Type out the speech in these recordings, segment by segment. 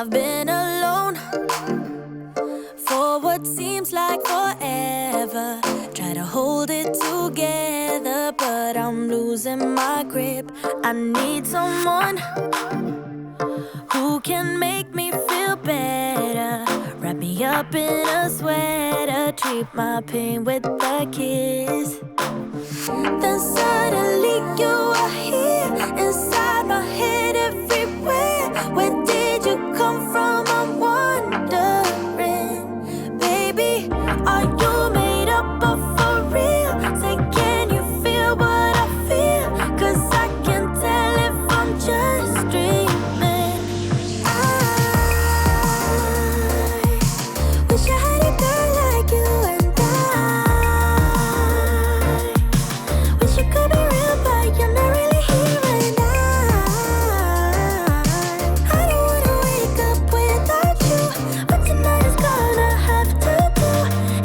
I've been alone for what seems like forever. Try to hold it together, but I'm losing my grip. I need someone who can make me feel better. Wrap me up in a sweater, treat my pain with a kiss. Then suddenly you are here, inside my head everywhere. Where did you come from? I'm wondering. Baby, are you made up of for real? Say, can you feel what I feel? 'Cause I can tell if I'm just dreaming. I wish I had a girl like you, and I wish you could be real, but you're not really here right now. I don't wanna wake up without you. What tonight is gonna have to do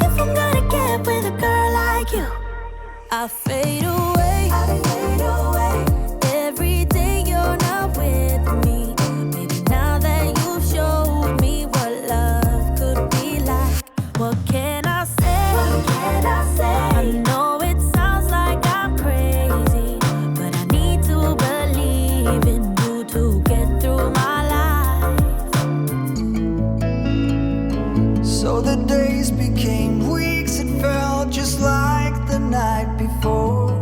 if I'm gonna get with a girl like you. I fade away. Every day you're not with me. Maybe now that you've showed me what love could be like, what can I say? I know it sounds like I'm crazy, but I need to believe in you to get through my life. So the days became weeks, it felt just like the night before.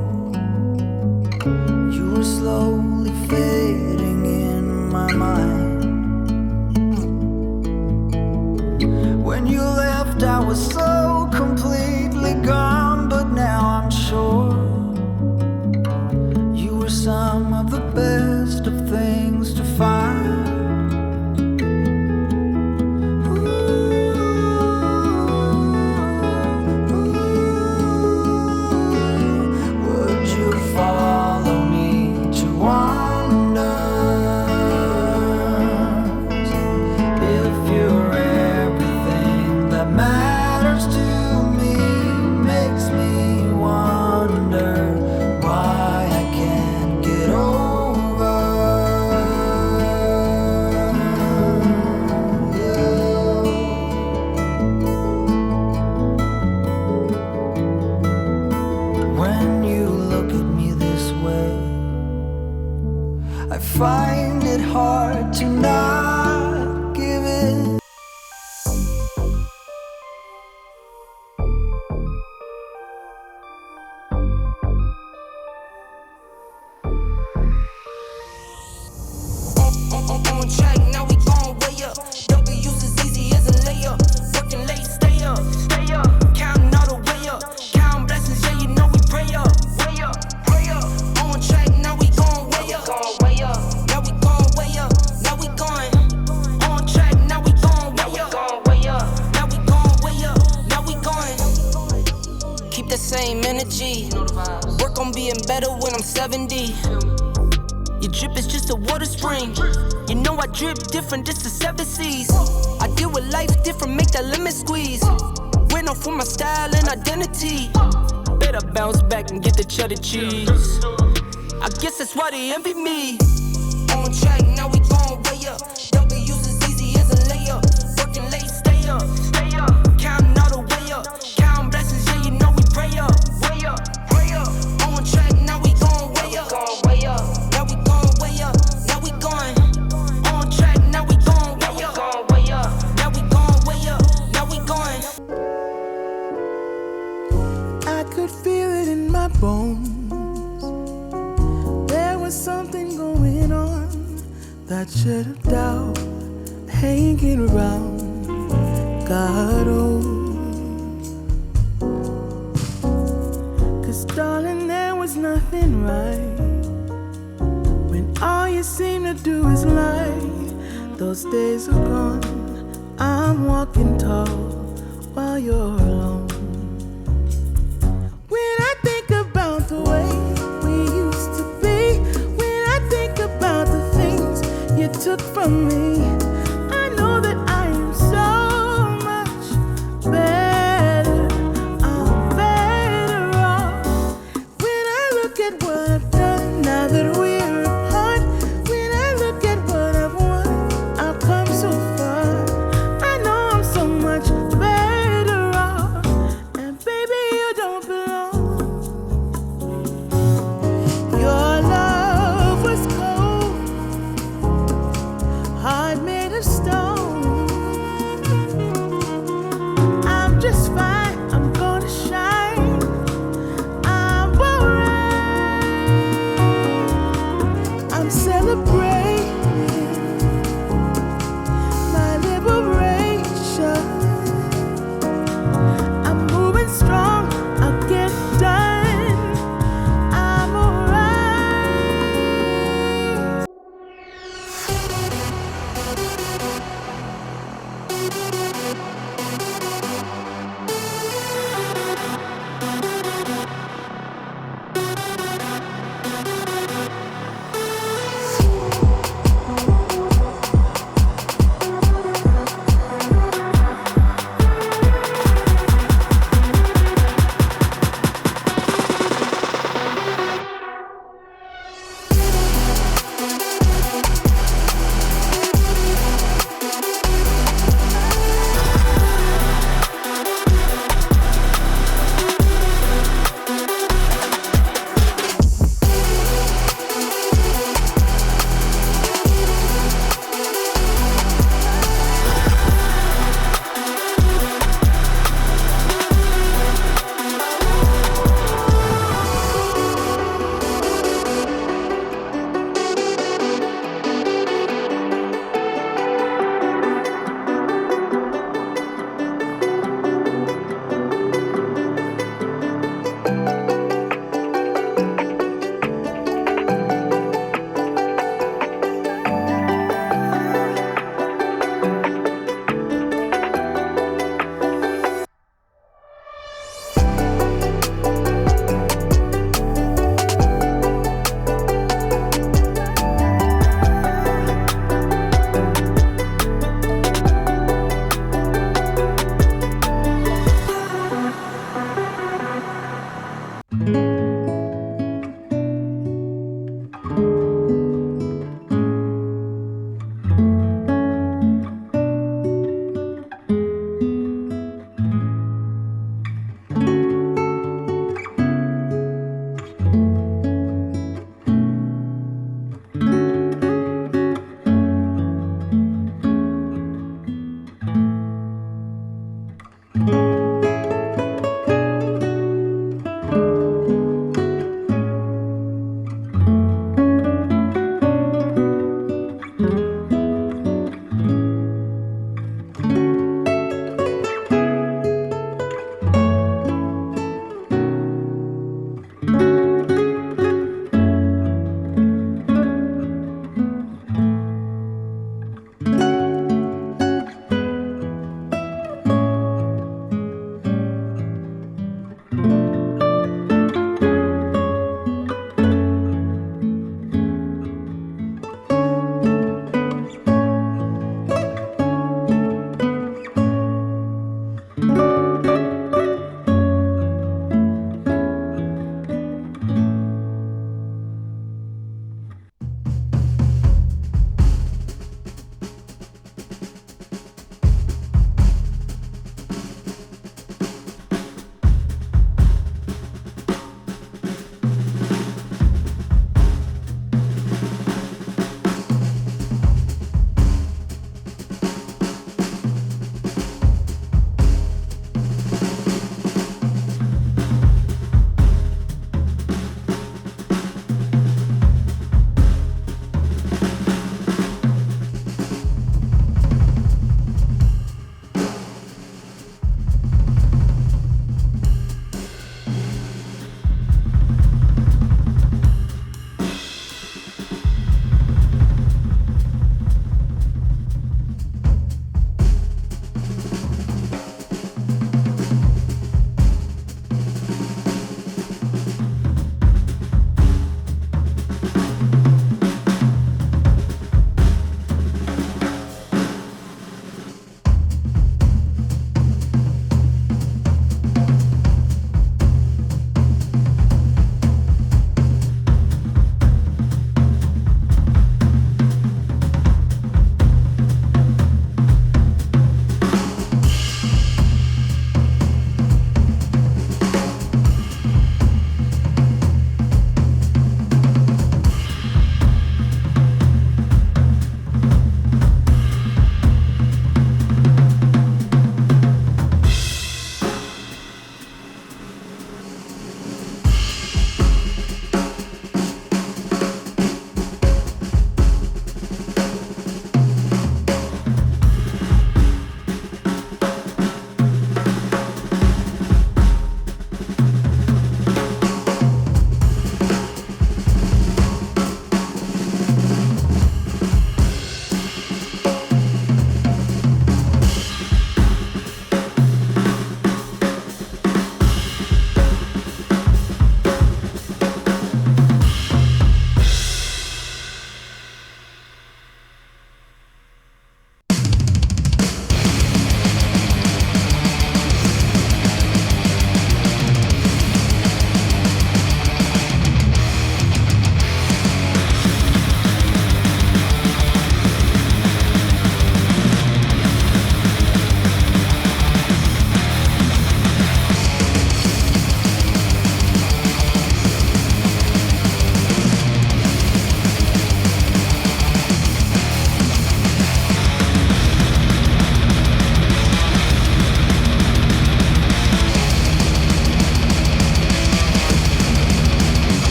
You were slowly fading in my mind. When you left, I was so completely gone, but now I'm sure you were some of the best of things to find. Would you follow me to wonders? If you're everything that matters to me, makes me wonder why I can't get over you. When you look at me this way, I find it hard to not give in. On track, now we gon' way up. W's as easy as a layup. Working late, stay up. Counting all the way up. Counting blessings, yeah, you know we pray up. Pray up. On track, now we gon' way up. Now we gon' way up. Now we going. On track, now we gon' way up. Now we gon' way up. Now we going. Keep the same energy. Work on being better when I'm 70. Your drip is just a water spring. You know I drip different, this the 7 seas. I deal with life different, make that lemon squeeze. Went off for my style and identity. Better bounce back and get the cheddar cheese. I guess that's why they envy me. On track, now we gon' way up. W's as easy as a layup. Working late, stay up. Counting all the way up. Counting blessings, yeah, you know we pray up. Pray up. On track, now we gon' way up. Now we gon' way up. Now we going. On track, now we gon' way up. Now we gon' way up. Now we going. I could feel it in my bones. There was something going on that should have doubt hanging around. God, oh. 'Cause darling, there was nothing right when all you seem to do is lie. Those days are gone. I'm walking tall while you're alone. When I think about the way we used to be, when I think about the things you took from me,